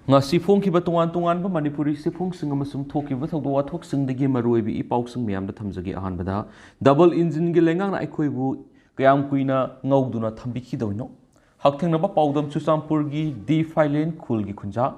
ngasi phongkiba tongan tongan ba manipuri sifungsing amasung thokiba thawdo wathoksingi maroibi ipausing miyamda thamjagi ahanbada double engine gi lengang na aikhoibu kayam kuina ngawduna thambiki doino hakthengna ba paudam chusampur gi di filen khul gi khunja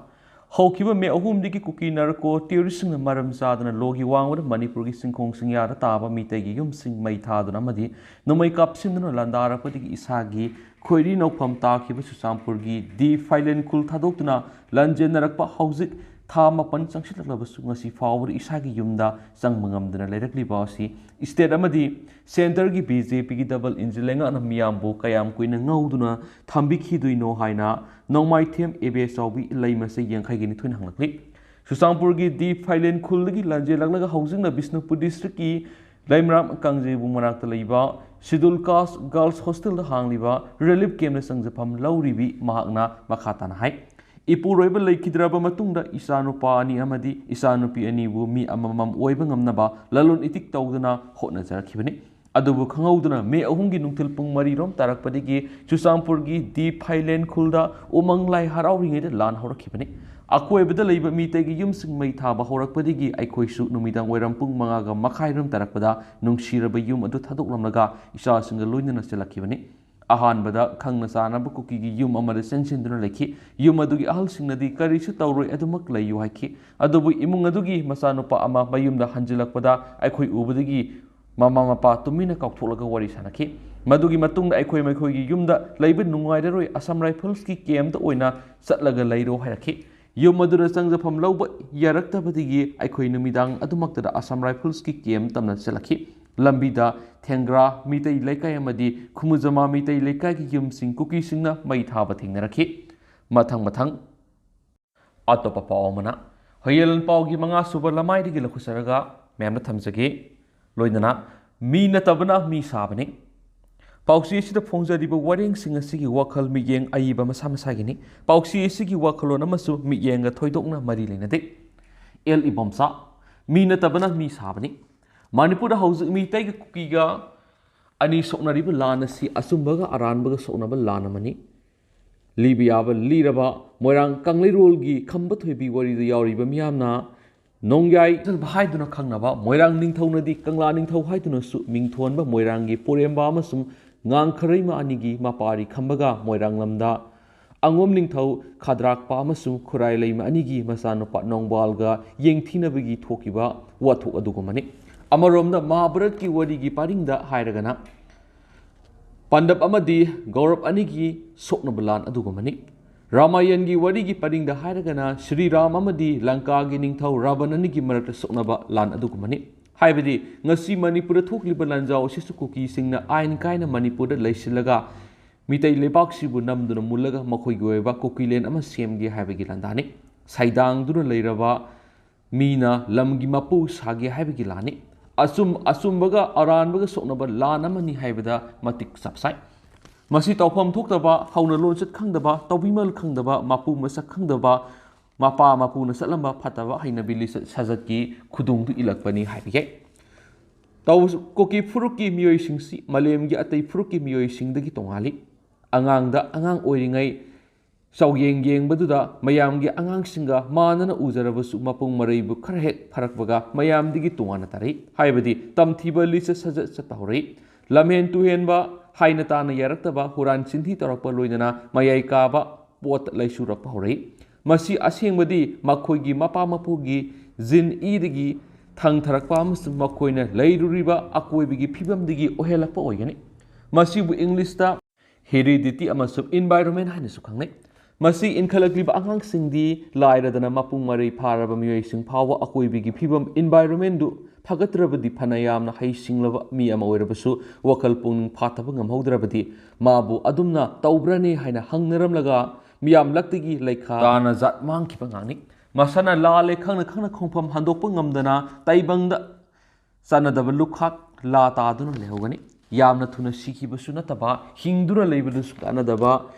haukiba me ahum digi kuki narko terroristing na maram zadana logi wangwada manipur gi singkhong singya da taba mitay gi yum sing mai thaduna madi nomai kapsimduna landara patigi isagi khoiri nokpham takiba chusampur gi di filen khul thadokuna lanjen narakpa hauzik tha mapan changsilaklabasu ngasi fawur isagi yumda changmangamdana leirakliba asi state amadi center gi BJP gi double engine lenga na miyambu kayam kuina ngauduna thambiki duino haina nongmai them ebe saubi leimase yangkhai gi ni thuin hanglakli susampur gi di filen khul gi lanje laglaga housing na bisnupur district ki laimram kangje bu manakta leiba schedule caste girls hostel da hangliba relief camp na sangjapam lauribi mahakna makhata na hai ipuroiba leikidraba matungda isanupa ani amadi isanupi ani bu mi amamam oiba ngamnaba lalon itik tawduna hotna jarakhibani adubu khangauduna me ahumgi nungtil pung mari rom tarakpadigi chusampur gi di phailen khulda umang lai harawringe de lan horakhibani akoibada leiba mi tegi yumsing mai thaba horakpadigi aikhoisu numidang oiram pung mangaga makhairam tarakpada nungsiraba yum adu thadoklamlaga isa singa loinana selakhibani ahanbada khangna sanaba kuki gi yum amada sensinduna lekhi yum adugi ahal singnadi karisu tawroi adumak layu haiki adubu imung adugi masanupa ama mayumda hanjilakpada aikhoi ubadagi mama mapa tumina kauktholaga wari sanakhi madugi matungda aikhoi maikhoi gi yumda leiba nungaidaroi Assam Rifles ki camp da oina chatlaga leiro hairakhi yum adura changjafam lawba yaraktabadigi aikhoi numidang adumaktada Assam Rifles ki camp tamna selakhi lambida thengra mitei laikai amadi khumujama mitei laikai ki yumsing kuki singna mai thaba thengnarakhi mathang atopa pawmana hoyelan pawgi manga suba lamai digi lakhusaraga memna thamjage loinana mi natabana mi sabani pausi sida phongjadiba waring singa sigi wakhal mi yeng aiba masa masagini pausi sigi wakhalon amasu mi yenga thoidokna mari leinade el ibomsa mi natabana mi sabani Manipur da hauzik mi taiga kukiga ani soknariba lana si asumbaga aranbaga soknaba lana mani libiyaba liraba moirang kanglai rolgi khamba thoibi wari da yauriba miyamna nongyai jalba haiduna khangnaba moirang ningthaunadi kangla ningthau haiduna su mingthonba moiranggi poremba amasung ngangkhareima anigi mapari khambaga moirang lamda angom ningthau khadrakpa amasung khurai leima anigi masanupa nongbalga yengthinabagi thokiba wathok adugumani Amaromda Mahabharat ki wari gi paringda hairagana Pandap amadi Gaurav anigi soknabalan adugumani Ramayan gi wari gi paringda hairagana Sri Ram amadi Lanka gi ningthau Ravan anigi marakta soknaba lan adugumani haibadi ngasi Manipur thokliba lanjau sisu kuki singna ain kaina Manipur da leisilaga mitai lebak sibu namduna mulaga makhoi goiba kukilen ama semgi haibagi landani saidang duna leiraba mina lamgi mapu sagi haibagi lani asumbaga aranbaga soknaba lana mani haibada matik sapsai masi tawpham thokdaba hauna lonsat khangdaba tawbimal khangdaba mapu masak khangdaba mapa mapu na satlamba phataba hainabili sajatki khudungdu ilakpani haibige taw koki furuki miyoi singsi malemgi atai furuki miyoi singdagi tongali angangda angang oiringai Sawyeng yengbadudha mayamgi angangsingga manana ujarabasu mapung maraibu khara hek pharakbaga mayamdigi tungana tari haibadi tamthiba lisa sajat satahori lamhen tuhenba haina tana yaraktaba huran sinthi tarakpa loinana mayai kaba pot laisurakpa hori masi asengbadi makhoigi mapa mapugi jin idigi thangtharakpa amus makhoina leiruriba akoibigi phibamdigi ohelakpa oigani masibu englishta heredity amasum environment haina sukhangnai Masi inkhalakliba angang singdi lairadana mapung marai pharaba miyoi sing phawa akoibigi phibam environment du phagatrabadi phanayamna hai singlaba mi ama oirabasu wakal pung phathaba ngamhaudrabadi mabu adumna taubrane haina hangnaramlaga miyam laktigi leikha dana zat mangkhiba ngani masana la lekhangna khangna khongpham handokpa ngamdana taibangda sanadaba lukhak la taduna lehogani yamna thuna sikhibasu nataba hingduna leibadusu kanadaba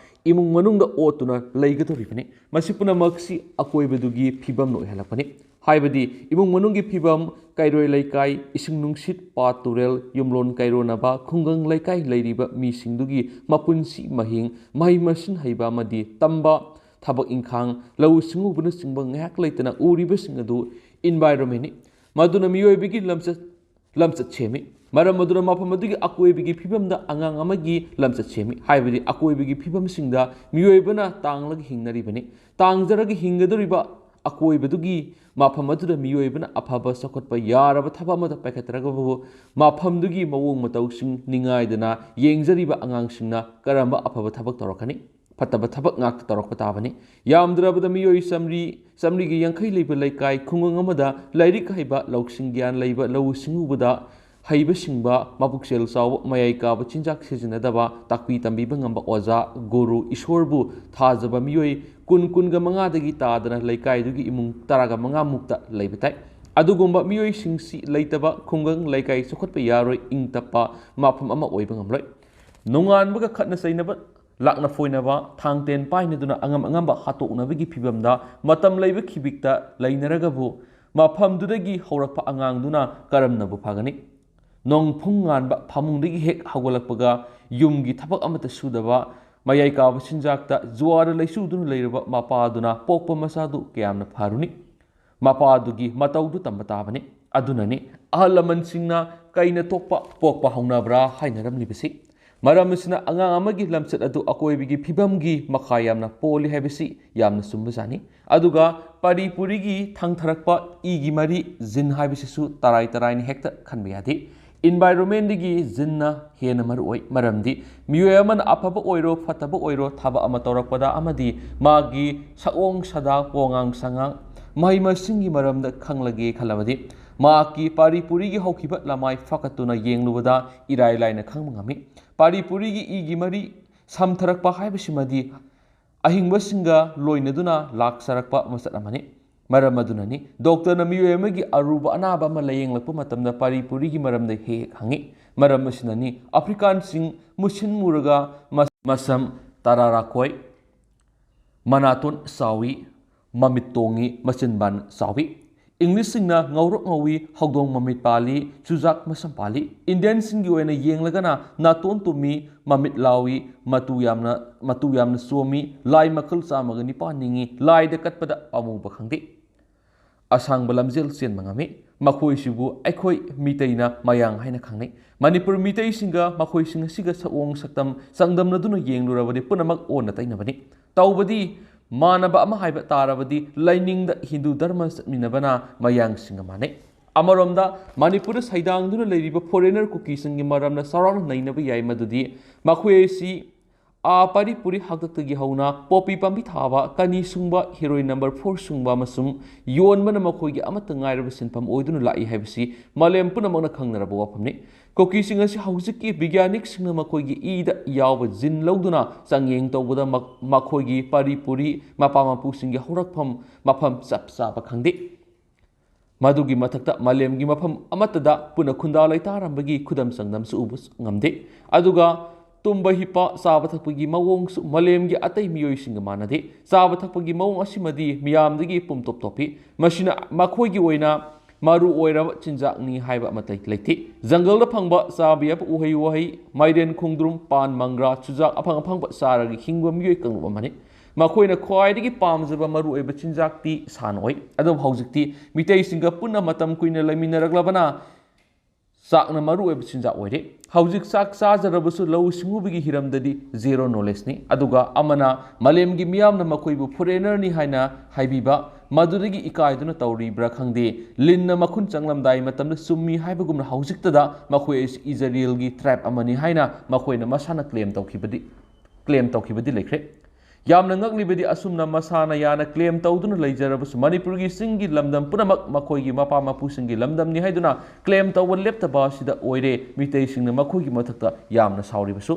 imung manungda otuna leigatoribani masipuna maksi akoibadugi phibam no helapani haibadi imung manungi phibam kairoi laikai ising nungsit pa turel yumlon kaironaba khungang laikai leiriba mi singdugi mapunsi mahing mahi masin haiba madi tamba ꯊꯕꯛ ꯏꯪꯈꯥꯡ ꯂꯧꯎ ꯁꯤꯡꯎꯕꯅꯆꯤꯡꯕ ꯉꯥꯏꯍꯥꯛ ꯂꯩꯇꯅ ꯎꯔꯤꯕꯁꯤꯡ ꯑꯗꯨ ꯏꯟꯚꯥꯏꯔꯣꯟꯃꯦꯟꯅꯤ ꯃꯗꯨꯅ ꯃꯤꯑꯣꯏꯕꯒꯤ ꯂꯝꯆꯠ ꯁꯦꯝꯃꯤ ꯃꯔꯝ ꯑꯗꯨꯅ ꯃꯐꯝ ꯑꯗꯨꯒꯤ ꯑꯀꯣꯏꯕꯒꯤ ꯐꯤꯕꯝꯗ ꯑꯉꯥꯡ ꯑꯃꯒꯤ ꯂꯝꯆꯠ ꯁꯦꯝꯃꯤ ꯍꯥꯏꯕꯗꯤ ꯑꯀꯣꯏꯕꯒꯤ ꯐꯤꯕꯝꯁꯤꯡꯗ ꯃꯤꯑꯣꯏꯕꯅ ꯇꯥꯡꯂꯒ ꯍꯤꯡꯅꯔꯤꯕꯅꯤ ꯇꯥꯡꯖꯔꯒ ꯍꯤꯡꯒꯗꯧꯔꯤꯕ ꯑꯀꯣꯏꯕꯗꯨꯒꯤ ꯃꯐꯝ ꯑꯗꯨꯗ ꯃꯤꯑꯣꯏꯕꯅ ꯑꯐꯕ ꯆꯥꯎꯈꯠꯄ ꯌꯥꯔꯕ ꯊꯕꯛ ꯑꯃꯗ ꯄꯥꯏꯈꯠꯇ꯭ꯔꯒꯕꯨ ꯃꯐꯝꯗꯨꯒꯤ ꯃꯑꯣꯡ ꯃꯇꯧꯁꯤꯡ ꯅꯤꯡꯉꯥꯏꯗꯅ ꯌꯦꯡꯖꯔꯤꯕ ꯑꯉꯥꯡꯁꯤꯡꯅ ꯀꯔꯝꯕ ꯑꯐꯕ ꯊꯕꯛ ꯇꯧꯔꯛꯀꯅꯤ ꯐꯠꯇꯕ ꯊꯕꯛ ꯉꯥꯛꯇ ꯇꯧꯔꯛꯄ ꯇꯥꯕꯅꯤ ꯌꯥꯝꯗ꯭ꯔꯕꯗ ꯃꯤꯑꯣꯏ ꯆꯥꯝꯔꯤꯒ ꯌꯥꯡꯈꯩ ꯂꯩꯕ ꯂꯩꯀꯥꯏ ꯈꯨꯡꯒꯪ ꯑꯃꯗ ꯂꯥꯏꯔꯤꯛ ꯍꯩꯕ ꯂꯧꯁꯤꯡ ꯒ꯭ꯌꯥꯟ ꯂꯩꯕ ꯂꯧꯎ ꯁꯤꯡꯎꯕꯗ ꯍꯩꯕꯁꯤꯡꯕ ꯃꯕꯨꯛꯆꯦꯜ ꯆꯥꯎꯕ ꯃꯌꯥꯏ ꯀꯥꯕ ꯆꯤꯟꯖꯥꯛ ꯁꯤꯖꯤꯟꯅꯗꯕ ꯇꯥꯛꯄꯤ ꯇꯝꯕꯤꯕ ꯉꯝꯕ ꯑꯣꯖꯥ ꯒꯨꯔꯨ ꯏꯁꯣꯔꯕꯨ ꯊꯥꯖꯕ ꯃꯤꯑꯣꯏ ꯀꯨꯟꯒ ꯃꯉꯥꯗꯒꯤ ꯇꯥꯗꯅ ꯂꯩꯀꯥꯏꯗꯨꯒꯤ ꯏꯃꯨꯡ 15ꯃꯨꯛꯇ ꯂꯩꯕ ꯇꯥꯏ ꯑꯗꯨꯒꯨꯝꯕ ꯃꯤꯑꯣꯏꯁꯤꯡꯁꯤ ꯂꯩꯇꯕ ꯈꯨꯡꯒꯪ ꯂꯩꯀꯥꯏ ꯆꯥꯎꯈꯠꯄ ꯌꯥꯔꯣꯏ ꯏꯪ ꯇꯞꯄ ꯃꯐꯝ ꯑꯃ ꯑꯣꯏꯕ ꯉꯝꯂꯣꯏ ꯅꯣꯡꯉꯥꯟꯕꯒ ꯈꯠꯅ ꯆꯩꯅꯕ ꯂꯥꯛꯅ ꯐꯣꯏꯅꯕ ꯊꯥꯡ ꯇꯦꯟ ꯄꯥꯏꯅꯗꯨꯅ ꯑꯉꯝ ꯑꯉꯝꯕ ꯍꯥꯠꯇꯣꯛꯅꯕꯒꯤ ꯐꯤꯕꯝꯗ ꯃꯇꯝ ꯂꯩꯕ ꯈꯤꯕꯤꯛꯇ ꯂꯩꯅꯔꯒꯕꯨ ꯃꯐꯝꯗꯨꯗꯒꯤ ꯍꯧꯔꯛꯄ ꯑꯉꯥꯡꯗꯨꯅ ꯀꯔꯝꯅꯕꯨ ꯐꯒꯅꯤ ꯅꯣꯡꯐꯨꯡ ꯉꯥꯟꯕ ꯐꯃꯨꯡꯗꯒꯤ ꯍꯦꯛ ꯍꯧꯒꯠꯂꯛꯄꯒ ꯌꯨꯝꯒꯤ ꯊꯕꯛ ꯑꯃꯠꯇ ꯁꯨꯗꯕ ꯃꯌꯥꯏ ꯀꯥꯕ ꯆꯤꯟꯖꯥꯛꯇ ꯖꯨꯋꯥꯔꯗ ꯂꯩꯆꯨꯗꯨꯅ ꯂꯩꯔꯕ ꯃꯄꯥꯗꯨꯅ ꯄꯣꯛꯄ ꯃꯆꯥꯗꯨ ꯀꯌꯥꯝꯅ ꯐꯔꯨꯅꯤ ꯃꯄꯥꯗꯨꯒꯤ ꯃꯇꯧꯗꯨ ꯇꯝꯕ ꯇꯥꯕꯅꯤ ꯑꯗꯨꯅꯅꯤ ꯑꯍꯜ ꯂꯃꯟꯁꯤꯡꯅ ꯀꯩꯅ ꯄꯣꯛꯄ ꯍꯧꯅꯕ꯭ꯔꯥ ꯍꯥꯏꯅꯔꯝꯂꯤꯕꯁꯤ ꯃꯔꯝ ꯑꯁꯤꯅ ꯑꯉꯥꯡ ꯑꯃꯒꯤ ꯂꯝꯆꯠ ꯑꯗꯨ ꯑꯀꯣꯏꯕꯒꯤ ꯐꯤꯕꯝꯒꯤ ꯃꯈꯥ ꯌꯥꯝꯅ ꯄꯣꯜꯂꯤ ꯍꯥꯏꯕꯁꯤ ꯌꯥꯝꯅ ꯆꯨꯝꯕꯖꯥꯠꯅꯤ ꯑꯗꯨꯒ ꯄꯔꯤ ꯄꯨꯔꯤꯒꯤ ꯊꯪꯊꯔꯛꯄ ꯏꯒꯤ ꯃꯔꯤ ꯖꯤꯟ ꯍꯥꯏꯕꯁꯤꯁꯨ ꯇꯔꯥꯏꯅ ꯍꯦꯛꯇ ꯈꯟꯕ ꯌꯥꯗꯦ ꯏꯟꯚꯥꯏꯔꯣꯟꯃꯦꯟꯗꯒꯤ ꯖꯤꯟꯅ ꯍꯦꯟꯅ ꯃꯔꯨꯑꯣꯏ ꯃꯔꯝꯗꯤ ꯃꯤꯑꯣꯏ ꯑꯃꯅ ꯑꯐꯕ ꯑꯣꯏꯔꯣ ꯐꯠꯇꯕ ꯑꯣꯏꯔో ꯊꯕꯛ ꯑꯃ ꯇꯧꯔꯛꯄꯗ ꯑꯃꯗꯤ ꯃꯥꯒꯤ ꯁꯛꯑꯣꯡ ꯁꯥꯗꯥ ꯋꯥꯉꯥꯡ ꯁꯉꯥꯡ ꯃꯍꯩ ꯃꯁꯤꯡꯒꯤ ꯃꯔꯝꯗ ꯈꯪꯂꯒꯦ ꯈꯜꯂꯕꯗꯤ ꯃꯍꯥꯛꯀꯤ ꯄꯥꯔꯤ ꯄꯨꯔꯤꯒꯤ ꯍꯧꯈꯤꯕ ꯂꯃꯥꯏ ꯐꯥꯀꯠꯇꯨꯅ ꯌꯦꯡꯂꯨꯕꯗ ꯏꯔꯥꯏ ꯂꯥꯏꯅ ꯈꯪꯕ ꯉꯝꯃꯤ ꯄꯥꯔꯤ ꯄꯨꯔꯤꯒꯤ ꯏꯒꯤ ꯃꯔꯤ ꯁꯝꯊꯔꯛꯄ ꯍꯥꯏꯕꯁꯤꯃꯗꯤ ꯑꯍꯤꯡꯕꯁꯤꯡꯒ ꯂꯣꯏꯅꯗꯨꯅ ꯂꯥꯛꯆꯔꯛꯄ ꯃꯆꯠ ꯑꯃꯅꯤ ꯃꯔꯝ ꯑꯗꯨꯅꯅꯤ ꯗꯣꯛꯇꯔꯅ ꯃꯤꯑꯣꯏ ꯑꯃꯒꯤ ꯑꯔꯨꯕ ꯑꯅꯥꯕ ꯑꯃ ꯂꯥꯌꯦꯡꯂꯛꯄ ꯃꯇꯝꯗ ꯄꯥꯔꯤ ꯄꯨꯔꯤꯒꯤ ꯃꯔꯝꯗ ꯍꯦꯛ ꯍꯪꯉꯤ ꯃꯔꯝ ꯑꯁꯤꯅꯅꯤ ꯑꯐ꯭ꯔꯤꯀꯥꯟꯁꯤꯡ ꯃꯨꯁꯤꯟ ꯃꯨꯔꯒ ꯃꯁꯝ ꯇꯔꯥꯔꯥꯈꯣꯏ ꯃꯅꯥꯇꯣꯟ ꯆꯥꯎꯏ ꯃꯃꯤꯠ ꯇꯣꯡꯉꯤ ꯃꯆꯤꯟꯕꯥꯟ ꯆꯥꯎꯏ ꯏꯪꯂꯤꯁꯁꯤꯡꯅ ꯉꯧꯔꯣꯛ ꯉꯧꯏ ꯍꯧꯗꯣꯡ ꯃꯃꯤꯠ ꯄꯥꯜꯂꯤ ꯆꯨꯖꯥꯛ ꯃꯁꯝ ꯄꯥꯜꯂꯤ ꯏꯟꯗꯤꯌꯟꯁꯤꯡꯒꯤ ꯑꯣꯏꯅ ꯌꯦꯡꯂꯒꯅ ꯅꯥꯇꯣꯟ ꯇꯨꯝꯃꯤ ꯃꯃꯤꯠ ꯂꯥꯎꯏ ꯃꯇꯨ ꯌꯥꯝꯅ ꯆꯣꯝꯃꯤ ꯂꯥꯏ ꯃꯈꯜ 109 ꯅꯤꯡꯉꯤ ꯂꯥꯏꯗ ꯀꯠꯄꯗ ꯑꯃꯨꯕ ꯈꯪꯗꯦ ꯑꯁꯥꯡꯕ ꯂꯝꯖꯦꯜ ꯆꯦꯟꯕ ꯉꯝꯃꯤ ꯃꯈꯣꯏꯁꯤꯕꯨ ꯑꯩꯈꯣꯏ ꯃꯤꯇꯩꯅ ꯃꯌꯥꯡ ꯍꯥꯏꯅ ꯈꯪꯅꯩ ꯃꯅꯤꯄꯨꯔ ꯃꯤꯇꯩꯁꯤꯡꯒ ꯃꯈꯣꯏꯁꯤꯡ ꯑꯁꯤꯒ ꯁꯛꯑꯣꯡ ꯁꯛꯇꯝ ꯆꯥꯡꯗꯝꯅꯗꯨꯅ ꯌꯦꯡꯂꯨꯔꯕꯗꯤ ꯄꯨꯝꯅꯃꯛ ꯑꯣꯟꯅ ꯇꯩꯅꯕꯅꯤ ꯇꯧꯕꯗꯤ ꯃꯥꯟꯅꯕ ꯑꯃ ꯍꯥꯏꯕ ꯇꯥꯔꯕꯗꯤ ꯂꯥꯏꯅꯤꯡꯗ ꯍꯤꯟꯗꯨ ꯙꯔꯃ ꯆꯠꯃꯤꯟꯅꯕꯅ ꯃꯌꯥꯡꯁꯤꯡꯒ ꯃꯥꯟꯅꯩ ꯑꯃꯔꯣꯝꯗ ꯃꯅꯤꯄꯨꯔꯗ ꯁꯩꯗꯥꯡꯗꯨꯅ ꯂꯩꯔꯤꯕ ꯐꯣꯔꯦꯅꯔ ꯀꯨꯀꯤꯁꯤꯡꯒꯤ ꯃꯔꯝꯅ ꯆꯥꯎꯔꯥꯛꯅ ꯅꯩꯅꯕ ꯌꯥꯏ ꯃꯗꯨꯗꯤ ꯃꯈꯣꯏ ꯑꯁꯤ ꯄꯥꯔꯤ ꯄꯨꯔꯤ ꯍꯥꯛꯇꯛꯇꯒꯤ ꯍꯧꯅ ꯄꯣꯄꯤ ꯄꯥꯝꯕꯤ ꯊꯥꯕ ꯀꯅꯤ ꯁꯨꯡꯕ ꯍꯤꯔꯣꯏ ꯅꯝꯕꯔ 4 ꯁꯨꯡꯕ ꯑꯃꯁꯨꯡ ꯌꯣꯟꯕꯅ ꯃꯈꯣꯏꯒꯤ ꯑꯃꯠꯇ ꯉꯥꯏꯔꯕ ꯁꯤꯟꯐꯝ ꯑꯣꯏꯗꯨꯅ ꯂꯥꯛꯏ ꯍꯥꯏꯕꯁꯤ ꯃꯥꯂꯦꯝ ꯄꯨꯝꯅꯃꯛꯅ ꯈꯪꯅꯔꯕ ꯋꯥꯐꯝꯅꯤ ꯀꯨꯀꯤꯁꯤꯡ ꯑꯁꯤ ꯍꯧꯖꯤꯛꯀꯤ ꯕꯤꯒ꯭ꯌꯥꯅꯤꯛꯁꯤꯡꯅ ꯃꯈꯣꯏꯒꯤ ꯏꯗ ꯌꯥꯎꯕ ꯖꯤꯟ ꯂꯧꯗꯨꯅ ꯆꯥꯡꯌꯦꯡ ꯇꯧꯕꯗ ꯃꯈꯣꯏꯒꯤ ꯄꯥꯔꯤ ꯄꯨꯔꯤ ꯃꯄꯥ ꯃꯄꯨꯁꯤꯡꯒꯤ ꯍꯧꯔꯛꯐꯝ ꯃꯐꯝ ꯆꯞ ꯆꯥꯕ ꯈꯪꯗꯦ ꯃꯗꯨꯒꯤ ꯃꯊꯛꯇ ꯃꯥꯂꯦꯝꯒꯤ ꯃꯐꯝ ꯑꯃꯠꯇꯗ ꯄꯨꯟꯅ ꯈꯨꯟꯗꯥ ꯂꯩꯇꯥꯔꯝꯕꯒꯤ ꯈꯨꯗꯝ ꯆꯥꯡꯗꯝꯁꯨ ꯎꯕ ꯉꯝꯗꯦ ꯑꯗꯨꯒ ꯇꯨꯝꯕ ꯍꯤꯞꯄ ꯆꯥꯕ ꯊꯛꯄꯒꯤ ꯃꯑꯣꯡꯁꯨ ꯃꯥꯂꯦꯝꯒꯤ ꯑꯇꯩ ꯃꯤꯑꯣꯏꯁꯤꯡꯒ ꯃꯥꯟꯅꯗꯦ ꯆꯥꯕ ꯊꯛꯄꯒꯤ ꯃꯑꯣꯡ ꯑꯁꯤꯃꯗꯤ ꯃꯤꯌꯥꯝꯗꯒꯤ ꯄꯨꯝꯇꯣꯞ ꯇꯣꯞꯄꯤ ꯃꯁꯤꯅ ꯃꯈꯣꯏꯒꯤ ꯑꯣꯏꯅ ꯃꯔꯨ ꯑꯣꯏꯔꯕ ꯆꯤꯟꯖꯥꯛꯅꯤ ꯍꯥꯏꯕ ꯑꯃꯠꯇ ꯂꯩꯇꯦ ꯖꯪꯒꯜꯗ ꯐꯪꯕ ꯆꯥꯕ ꯌꯥꯕ ꯎꯍꯩ ꯋꯥꯍꯩ ꯃꯥꯏꯔꯦꯟ ꯈꯣꯡꯗ꯭ꯔꯨꯝ ꯄꯥꯟ ꯃꯪꯒ꯭ꯔꯥ ꯆꯨꯖꯥꯛ ꯑꯐꯪꯕ ꯆꯥꯔꯒ ꯍꯤꯡꯕ ꯃꯤꯑꯣꯏ ꯀꯥꯡꯂꯨꯞ ꯑꯃꯅꯤ ꯃꯈꯣꯏꯅ ꯈ꯭ꯋꯥꯏꯗꯒꯤ ꯄꯥꯝꯖꯕ ꯃꯔꯨꯑꯣꯏꯕ ꯆꯤꯟꯖꯥꯛꯇꯤ ꯁꯥꯟ ꯑꯣꯏ ꯑꯗꯨꯕꯨ ꯍꯧꯖꯤꯛꯇꯤ ꯃꯤꯇꯩꯁꯤꯡꯒ ꯄꯨꯟꯅ ꯃꯇꯝ ꯀꯨꯏꯅ ꯂꯩꯃꯤꯟꯅꯔꯛꯂꯕꯅ ꯆꯥꯛꯅ ꯃꯔꯨꯑꯣꯏꯕ ꯆꯤꯟꯖꯥꯛ ꯑꯣꯏꯔꯦ ꯍꯧꯖꯤꯛ ꯆꯥꯛ ꯆꯥꯖꯔꯕꯁꯨ ꯂꯧꯎ ꯁꯤꯡꯎꯕꯒꯤ ꯍꯤꯔꯝꯗꯗꯤ ꯖꯦꯔꯣ ꯅꯣꯂꯦꯖꯅꯤ ꯑꯗꯨꯒ ꯑꯃꯅ ꯃꯥꯂꯦꯝꯒꯤ ꯃꯤꯌꯥꯝꯅ ꯃꯈꯣꯏꯕꯨ ꯐꯣꯔꯦꯅꯔꯅꯤ ꯍꯥꯏꯅ ꯍꯥꯏꯕꯤꯕ ꯃꯗꯨꯗꯒꯤ ꯏꯀꯥꯏꯗꯨꯅ ꯇꯧꯔꯤꯕ꯭ꯔꯥ ꯈꯪꯗꯦ ꯂꯤꯟꯅ ꯃꯈꯨꯟ ꯆꯪꯂꯝꯗꯥꯏ ꯃꯇꯝꯗ ꯆꯨꯝꯃꯤ ꯍꯥꯏꯕꯒꯨꯝꯅ ꯍꯧꯖꯤꯛꯇꯗ ꯃꯈꯣꯏ ꯑꯁꯤ ꯏꯖꯔꯦꯜꯒꯤ ꯇ꯭ꯔꯥꯏꯕ ꯑꯃꯅꯤ ꯍꯥꯏꯅ ꯃꯈꯣꯏꯅ ꯃꯁꯥꯅ ꯀ꯭ꯂꯦꯝ ꯇꯧꯈꯤꯕꯗꯤ ꯂꯩꯈ꯭ꯔꯦ ꯌꯥꯝꯅ ꯉꯛꯂꯤꯕꯗꯤ ꯑꯁꯨꯝꯅ ꯃꯁꯥꯅ ꯌꯥꯅ ꯀ꯭ꯂꯦꯝ ꯇꯧꯗꯨꯅ ꯂꯩꯖꯔꯕꯁꯨ ꯃꯅꯤꯄꯨꯔꯒꯤ ꯆꯤꯡꯒꯤ ꯂꯝꯗꯝ ꯄꯨꯝꯅꯃꯛ ꯃꯈꯣꯏꯒꯤ ꯃꯄꯥ ꯃꯄꯨꯁꯤꯡꯒꯤ ꯂꯝꯗꯝꯅꯤ ꯍꯥꯏꯗꯨꯅ ꯀ꯭ꯂꯦꯝ ꯇꯧꯕ ꯂꯦꯞꯇꯕ ꯑꯁꯤꯗ ꯑꯣꯏꯔꯦ ꯃꯤꯇꯩꯁꯤꯡꯅ ꯃꯈꯣꯏꯒꯤ ꯃꯊꯛꯇ ꯌꯥꯝꯅ ꯁꯥꯎꯔꯤꯕꯁꯨ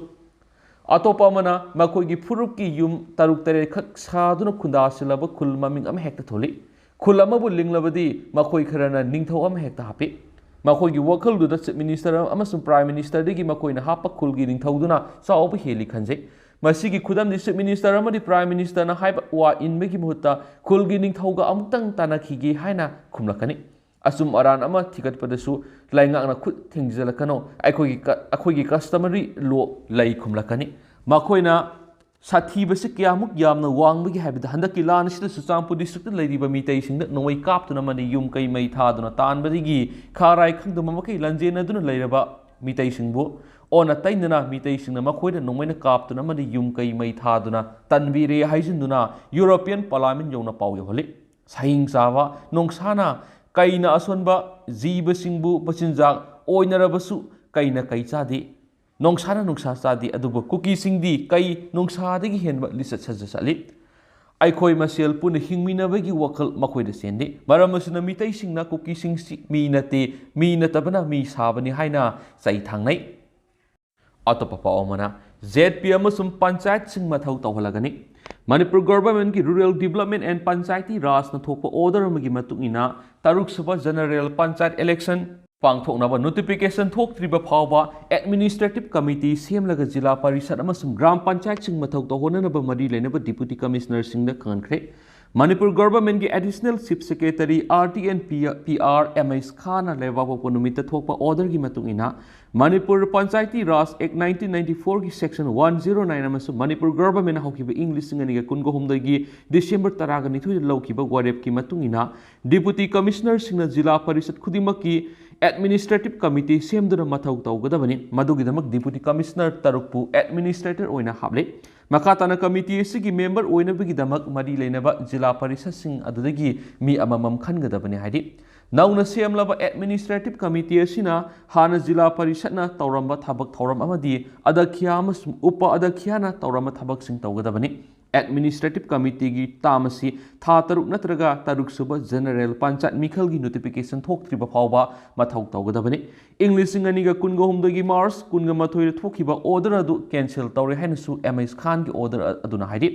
ꯑꯇꯣꯞꯄ ꯑꯃꯅ ꯃꯈꯣꯏꯒꯤ ꯐꯨꯔꯨꯞꯀꯤ ꯌꯨꯝ 6-7 ꯈꯛ ꯁꯥꯗꯨꯅ ꯈꯨꯟꯗꯥꯁꯤꯜꯂꯕ ꯈꯨꯜ ꯃꯃꯤꯡ ꯑꯃ ꯍꯦꯛꯇ ꯊꯣꯜꯂꯤ ꯈꯨꯜ ꯑꯃꯕꯨ ꯂꯤꯡꯂꯕꯗꯤ ꯃꯈꯣꯏ ꯈꯔꯅ ꯅꯤꯡꯊꯧ ꯑꯃ ꯍꯦꯛꯇ ꯍꯥꯞꯄꯤ ꯃꯈꯣꯏꯒꯤ ꯋꯥꯈꯜꯗꯨꯗ ꯆꯤꯐ ꯃꯤꯅꯤꯁꯇꯔ ꯑꯃꯁꯨꯡ ꯄ꯭ꯔꯥꯏꯝ ꯃꯤꯅꯤꯁꯇꯔꯗꯒꯤ ꯃꯈꯣꯏꯅ ꯍꯥꯞꯄ ꯈꯨꯜꯒꯤ ꯅꯤꯡꯊꯧꯗꯨꯅ ꯆꯥꯎꯕ ꯍꯦꯜꯂꯤ ꯈꯟꯖꯩ ꯃꯁꯤꯒꯤ ꯈꯨꯗꯝꯗꯤ ꯆꯤꯐ ꯃꯤꯅꯤꯁꯇꯔ ꯑꯃꯗꯤ ꯄ꯭ꯔꯥꯏꯝ ꯃꯤꯅꯤꯁꯇꯔꯅ ꯍꯥꯏꯕ ꯋꯥ ꯏꯟꯕꯒꯤ ꯃꯍꯨꯠꯇ ꯈꯨꯜꯒꯤ ꯅꯤꯡꯊꯧꯒ ꯑꯃꯨꯛꯇꯪ ꯇꯥꯟꯅꯈꯤꯒꯦ ꯍꯥꯏꯅ ꯈꯨꯝꯂꯛꯀꯅꯤ ꯑꯆꯨꯝ ꯑꯔꯥꯟ ꯑꯃ ꯊꯤꯒꯠꯄꯗꯁꯨ ꯂꯩꯉꯥꯛꯅ ꯈꯨꯠ ꯊꯤꯡꯖꯤꯜꯂꯛꯀꯅꯣ ꯑꯩꯈꯣꯏꯒꯤ ꯀꯁꯇꯃꯔꯤ ꯂꯣ ꯂꯩ ꯈꯨꯝꯂꯛꯀꯅꯤ ꯃꯈꯣꯏꯅ साथीबसे क्यामुक यामना वांगबगी हाइबदा हंदकी लान असिदा चुचांपु डिस्ट्रिक्ट लेरिबा मितैसिंगदा नोंवै कापतुना मनि युम कै मै थादुना तानबदिगी खाराय खंदमा मकै लंजेनदुना लैरबा मितैसिंगबु ओना तैनना मितैसिंगना मखोइना नोंवैना कापतुना मनि युम कै मै थादुना तनबीरे हाइजिंदुना यूरोपियन पार्लियामेंट यौना पाउ यहोले साहिंग चावा नोंसाना कैना असोनबा जीबसिंगबु पचिनजाक ओइनरबसु कैना कै चादे नोंसाना नुंसा चादे अदुबु कुकी सिंगदी कै नोंसादगी हेनबा लिसत सज चली अखोई मसेल पुन हिंगमिनबगी वखल मखोइदा सेंदे मरमसुना मितैसिंगना कुकी सिंगसी मी नते मी नतबना मी साबनी हाइना चै थांगनै अतोप पावमना ZP अमसुम पंचायत सिंग मथौ तौहलगनी मणिपुर गवर्नमेंट की rural development and Panchayati Raj न थोप ऑर्डर अमगी मतुंगिना तरुक सुबह जनरल पंचायत इलेक्शन पांगथोकनाबा नोटिफिकेशन थोक्त्रिबा फावबा एडमिनिस्ट्रेटिव कमिटी सेमलगा जिला परिषद अमसुम ग्राम पंचायत सिंग मथौ तौहननबा मरी लेनबा डिप्यूटी कमिश्नर सिंगदा खनख्रे मणिपुर गवर्नमेंट की additional chief secretary RTN PR MS खाना लेवाबो नुमित थोप ऑर्डर की मतुंगिना मणिपुर पंचायती राज एक्ट 1994 की सेक्शन 109 अमसुम मणिपुर गवर्नमेंट हौकिबा इंग लिसिंग अनिगा कुनगोहुमदगी डिसेंबर 12 लौकिबा वारेप की मतुंगिना डिप्यूटी कमिश्नर सिंगना जिला परिषद खुदिमकी एडमिनिस्ट्रेटिव कमिटी सेमदुना मथौ तौगदबनी मदुगिदमक डिप्यूटी कमिश्नर तरुकपु एडमिनिस्ट्रेटर ओइना हाबले मखाताना कमिटी असिगी मेंबर ओइनबगिदमक मरी लेनबा जिला परिषद सिंग अदुदगी मी अममम खनगदबनी हाइदि नौना सेमलबा एडमिनिस्ट्रेटिव कमिटी असिना हाना जिला परिषदना तौरंबा थबक थौरम अमदी अध्यक्ष अमसुम उप अध्यक्षना तौरम थबक सिंग तौगदबनी एडमिनिस्ट्रेटिव कमिटी की तामसी था तरुक नत्रगा तरुक सुब जनरल पंचायत मिखल की नोटिफिकेशन थोक्त्रिबा फावबा मथौ तौगदबनी इंग लिसिंग अनिगा कुनगोहुमदगी मार्च कुनगा मथोइ थोखिबा ऑर्डर अदु कैंसिल तौरे हैनसु MS खान की ऑर्डर अदुना हाइदि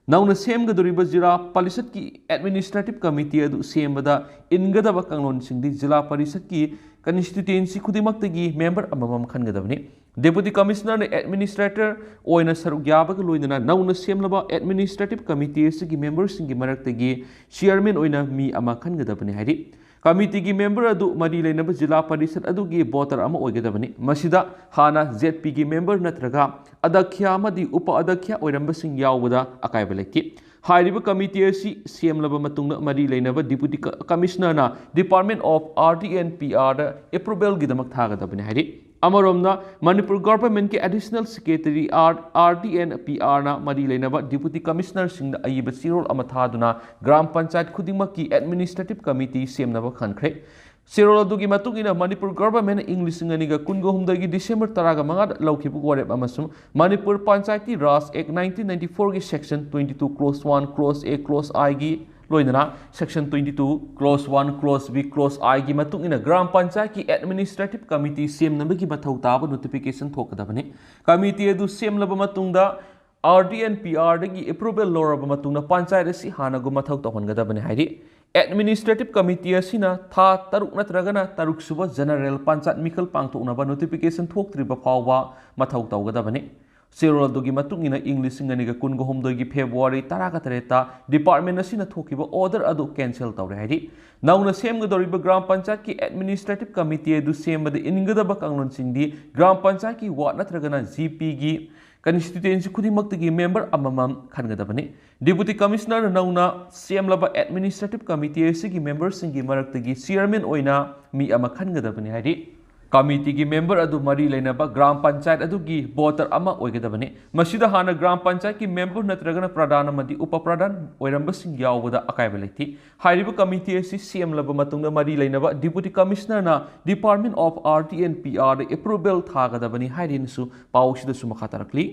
नौना सेमगदोरिबा जिला परिषद की एडमिनिस्ट्रेटिव कमिटी अदु सेमबदा इनगदबा कांगलोन सिंगदी जिला परिषद की कंस्टिट्यूएंसी खुदिमक्तगी मेंबर अममम खनगदबनी डेप्यूटी कमिश्नर एडमिनिस्ट्रेटर ओइना सरुक याबग लोइना नौना सेमलबा एडमिनिस्ट्रेटिव कमिटी असिगी मेंबर सिंगी मरक्तगी चेयरमैन ओइना मी अमा खनगदबनी हाइदि कमिटी की मेंबर अदु मरी लेनब जिला परिषद अदुगी वोटर अमा ओइगदबनी मसिदा हाना ZP की मेंबर नत्रगा अध्यक्ष अमदी उप अध्यक्ष ओइरंबसिंग यावबदा अकायबा लेति हाइरिबा कमिटी असी सेमलबा मतुंगना मरी लेनब डिप्यूटी कमिश्नरना डिपार्टमेंट ऑफ RTN PR दा अप्रूवल गिदमक थागदबनी हाइदि अमरोमना मणिपुर गवर्नमेंट के एडिशनल सेक्रेटरी RTN PR ना मरी लेनबा डिप्यूटी कमिश्नर सिंह अयिब सिरोल अमथादुना ग्राम पंचायत खुदिमक की एडमिनिस्ट्रेटिव कमिटी सेमनबा खनख्रे सिरोल अदुगी मतुंगिना मणिपुर गवर्नमेंट इंग लिसिंग अनिगा कुनगोहुमदगी डिसेंबर 15 लौखिबु वारेप अमसुम मणिपुर पंचायती राज एक्ट 1994 की section 22 clause 1 clause A clause I की लोइना section 22 clause 1 clause B clause I की मतुंगिना ग्राम पंचायत की एडमिनिस्ट्रेटिव कमिटी सेमनबगी मथौ ताब नोटिफिकेशन थोकदबनी कमिटी अदु सेमलब मतुंगदा RTN PR दगी अप्रूवल लौरब मतुंगना पंचायत असि हानगु मथौ तहनगदबनी हाइदि एडमिनिस्ट्रेटिव कमिटी असिना था तरुक नत्रगना तरुक सुब जनरल पंचायत मिखल पांगथोकनबा नोटिफिकेशन थोक्त्रिबा फावबा मथौ तौगदबनी सिरोल अदुगी मतुंगिना इंग लिसिंग अनिगा कुनगोहुमदगी फेब्रुवारी 13 डिपार्टमेंट असिना थोकिबा ऑर्डर अदु कैंसिल तौरे हाइदि नौना सेमगदोरिबा ग्राम पंचायत की एडमिनिस्ट्रेटिव कमिटी अदु सेमबदे इनगदबा कांगलोन सिंगदी ग्राम पंचायत की वार्ड नत्रगना GP की कंस्टिट्यूएंसी खुदिमक्तगी मेंबर अममम खनगदबनी डिप्यूटी कमिश्नर नौना सेमलबा एडमिनिस्ट्रेटिव कमिटी असिगी मेंबर सिंगी मरक्तगी चेयरमैन ओइना मी अमा खनगदबनी हाइदि कमिटी की मेंबर अदु मरी लेनबा ग्राम पंचायत अदुगी वोटर अमा ओइगदबनी मसिदा हाना ग्राम पंचायत की मेंबर नत्रगना प्रधान अमदी उप प्रधान ओइरंबसिंग यावबदा अकायबा लेथि हाइरिबा कमिटी असि सेमलबा मतुंगदा मरी लेनबा डिप्यूटी कमिश्नर ना डिपार्टमेंट ऑफ RTN PR द अप्रूवल थागदबनी हाइरिनसु पाउसिदसु मखातरकली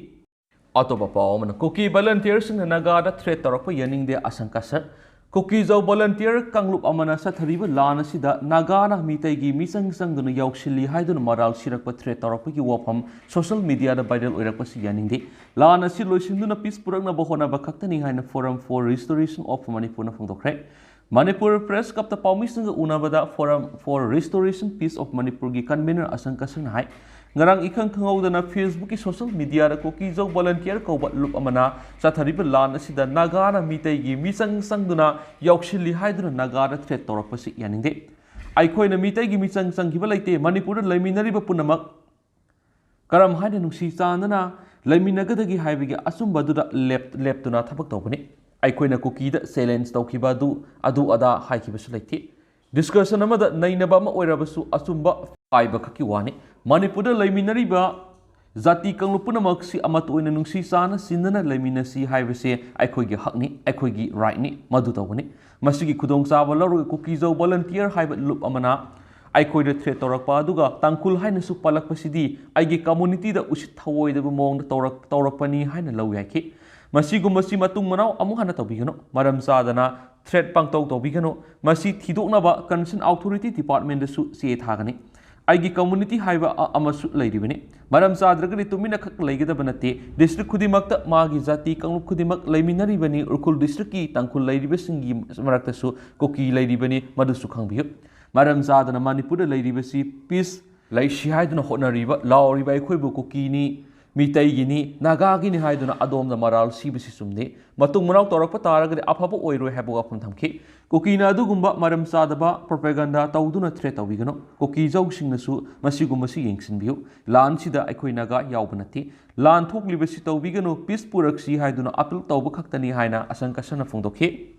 अतोबा पावमन कुकी वॉलंटियर्स नगादा थ्रेट तौरप यनिंगदे आशंका सर कुकी जो वॉलंटियर कांगलुप अमना सथरिब लान असिदा नागाना मितैगी मिचंग चंगदुना याउसिल्ली हाइदुना मराल सिरकप थ्रेट तौरपगी वफम सोशल मीडिया दा वायरल ओइरकपसि यानिंगदे लान असि लोइसिंदुना पीस पुरकनबा होनाबा खक्तनी हाइना forum for restoration of Manipur फोंदोखरे मणिपुर प्रेस कप द पाउमिसंग उनाबदा forum for restoration peace of Manipur की कन्वीनर आशंका सिंह हाइ ngarang ikhang khangawdana Facebook की सोशल मीडिया दा कुकी जो वॉलंटियर कौबा लुप अमना चाथरिब लान असिदा नागाना मितै गी मिचंग संगदुना यौक्षिल्ली हाइदुना नागादा थ्रेट तौरपसि यानिंगदे आइखोइना मितै गी मिचंग संगिबा लैते मणिपुर लैमिनरिबा पुनमक करम हाइना नुसी चांदना ꯂꯩꯃꯤꯟꯅꯒꯗꯒꯦ ꯍꯥꯏꯕꯒꯤ ꯑꯆꯨꯝꯕꯗꯨꯗ ꯂꯦꯞꯇꯨꯅ ꯊꯕꯛ ꯇꯧꯕꯅꯤ꯫ ꯑꯩꯈꯣꯏꯅ ꯀꯨꯀꯤꯗ ꯆꯦꯂꯦꯟꯖ ꯇꯧꯈꯤꯕ ꯑꯗꯨ ꯑꯗꯥ ꯍꯥꯏꯈꯤꯕꯁꯨ ꯂꯩꯇꯦ꯫ ꯗꯤꯁꯀꯁꯟ ꯑꯃꯗ ꯅꯩꯅꯕ ꯑꯃ ꯑꯣꯏꯔꯕꯁꯨ ꯑꯆꯨꯝꯕ ꯄꯥꯏꯕ ꯈꯛꯀꯤ ꯋꯥꯅꯤ꯫ ꯃꯅꯤꯄꯨꯔꯗ ꯂꯩꯃꯤꯟꯅꯔꯤꯕ ꯖꯥꯇꯤ ꯀꯥꯡꯂꯨꯞ ꯄꯨꯝꯅꯃꯛꯁꯤ ꯑꯃꯠꯇ ꯑꯣꯏꯅ ꯅꯨꯡꯁꯤ ꯆꯥꯟꯅ ꯆꯤꯟꯅꯅ ꯂꯩꯃꯤꯟꯅꯁꯤ ꯍꯥꯏꯕꯁꯦ ꯑꯩꯈꯣꯏꯒꯤ ꯍꯛꯅꯤ, ꯑꯩꯈꯣꯏꯒꯤ ꯔꯥꯏꯠꯅꯤ, ꯃꯗꯨ ꯇꯧꯒꯅꯤ꯫ ꯃꯁꯤꯒꯤ ꯈꯨꯗꯣꯡꯆꯥꯕ ꯂꯧꯔꯒ ꯀꯨꯀꯤꯖꯧ ꯚꯣꯂꯟꯇꯤꯌꯔ ꯍꯥꯏꯕ ꯂꯨꯞ ꯑꯃꯅ ꯑꯩꯈꯣꯏꯗ ꯊ꯭ꯔꯦꯠ ꯇꯧꯔꯛꯄ ꯑꯗꯨꯒ ꯇꯥꯡꯈꯨꯜ ꯍꯥꯏꯅꯁꯨ ꯄꯜꯂꯛꯄꯁꯤꯗꯤ ꯑꯩꯒꯤ ꯀꯝꯃꯨꯅꯤꯇꯤꯗ ꯎꯁꯤꯠ ꯊꯑꯣꯏꯗꯕ ꯃꯑꯣꯡꯗ ꯇꯧꯔꯛꯄꯅꯤ ꯍꯥꯏꯅ ꯂꯧ ꯌꯥꯏꯈꯤ꯫ ꯃꯁꯤꯒꯨꯝꯕꯁꯤ ꯃꯇꯨꯡ ꯃꯅꯥꯎ ꯑꯃꯨꯛ ꯍꯟꯅ ꯇꯧꯕꯤꯒꯅꯨ꯫ ꯃꯔꯝ ꯆꯥꯗꯅ ꯊ꯭ꯔꯦꯠ ꯄꯪꯇꯧ ꯇꯧꯕꯤꯒꯅꯨ꯫ ꯃꯁꯤ ꯊꯤꯗꯣꯛꯅꯕ ꯀꯟꯁꯔꯟ ꯑꯣꯊꯣꯔꯤꯇꯤ ꯗꯤꯄꯥꯔꯠꯃꯦꯟꯇꯗꯁꯨ ꯆꯦ ꯊꯥꯒꯅꯤ꯫ ꯑꯩꯒꯤ ꯀꯝꯃꯨꯅꯤꯇꯤ ꯍꯥꯏꯕ ꯑꯃꯁꯨ ꯂꯩꯔꯤꯕꯅꯤ꯫ ꯃꯔꯝ ꯆꯥꯗ꯭ꯔꯒꯗꯤ ꯇꯨꯃꯤꯟꯅ ꯈꯛ ꯂꯩꯒꯗꯕ ꯅꯠꯇꯦ꯫ ꯗꯤꯁꯇ꯭ꯔꯤꯛ ꯈꯨꯗꯤꯡꯃꯛꯇ ꯃꯥꯒꯤ ꯖꯥꯇꯤ ꯀꯥꯡꯂꯨꯞ ꯈꯨꯗꯤꯡꯃꯛ ꯂꯩꯃꯤꯟꯅꯔꯤꯕꯅꯤ꯫ ꯎꯈ꯭ꯔꯨꯜ ꯗꯤꯁꯇ꯭ꯔꯤꯛꯀꯤ ꯇꯥꯡꯈꯨꯜ ꯂꯩꯔꯤꯕꯁꯤꯡꯒꯤ ꯃꯔꯛꯇꯁꯨ ꯀꯨꯀꯤ ꯂꯩꯔꯤꯕꯅꯤ, ꯃꯗꯨꯁꯨ ꯈꯪꯕꯤꯌꯨ꯫ ꯃꯔꯝ ꯆꯥꯗꯅ ꯃꯅꯤꯄꯨꯔꯗ ꯂꯩꯔꯤꯕꯁꯤ ꯄꯤꯁ ꯂꯩꯁꯤ ꯍꯥꯏꯗꯨꯅ ꯍꯣꯠꯅꯔꯤꯕ ꯂꯥꯎꯔꯤꯕ ꯑꯩꯈꯣꯏꯕꯨ ꯀꯨꯀꯤꯅꯤ, ꯃꯤꯇꯩꯒꯤꯅꯤ, ꯅꯥꯒꯥꯒꯤꯅꯤ ꯍꯥꯏꯗꯨꯅ ꯑꯗꯣꯝꯗ ꯃꯔꯥꯜ ꯁꯤꯕꯁꯤ ꯆꯨꯝꯗꯦ꯫ ꯃꯇꯨꯡ ꯃꯅꯥꯎ ꯇꯧꯔꯛꯄ ꯇꯥꯔꯒꯗꯤ ꯑꯐꯕ ꯑꯣꯏꯔꯣꯏ ꯍꯥꯏꯕ ꯋꯥꯐꯝ ꯊꯝꯈꯤ꯫ ꯀꯨꯀꯤꯅ ꯑꯗꯨꯒꯨꯝꯕ ꯃꯔꯝ ꯆꯥꯗꯕ ꯄ꯭ꯔꯣꯄꯦꯒꯟꯗꯥ ꯇꯧꯗꯨꯅ ꯊ꯭ꯔꯦꯠ ꯇꯧꯕꯤꯒꯅꯨ꯫ ꯀꯨꯀꯤꯖꯧꯁꯤꯡꯅꯁꯨ ꯃꯁꯤꯒꯨꯝꯕꯁꯤ ꯌꯦꯡꯁꯤꯟꯕꯤꯌꯨ꯫ ꯂꯥꯟꯁꯤꯗ ꯑꯩꯈꯣꯏ ꯅꯥꯒꯥ ꯌꯥꯎꯕ ꯅꯠꯇꯦ꯫ ꯂꯥꯟ ꯊꯣꯛꯂꯤꯕꯁꯤ ꯇꯧꯕꯤꯒꯅꯨ, ꯄꯤꯁ ꯄꯨꯔꯛꯁꯤ ꯍꯥꯏꯗꯨꯅ ꯑꯄꯤꯜ ꯇꯧꯕ ꯈꯛꯇꯅꯤ ꯍꯥꯏꯅ ꯑꯁꯪ ꯀꯁꯟꯅ ꯐꯣꯡꯗꯣꯛꯈꯤ꯫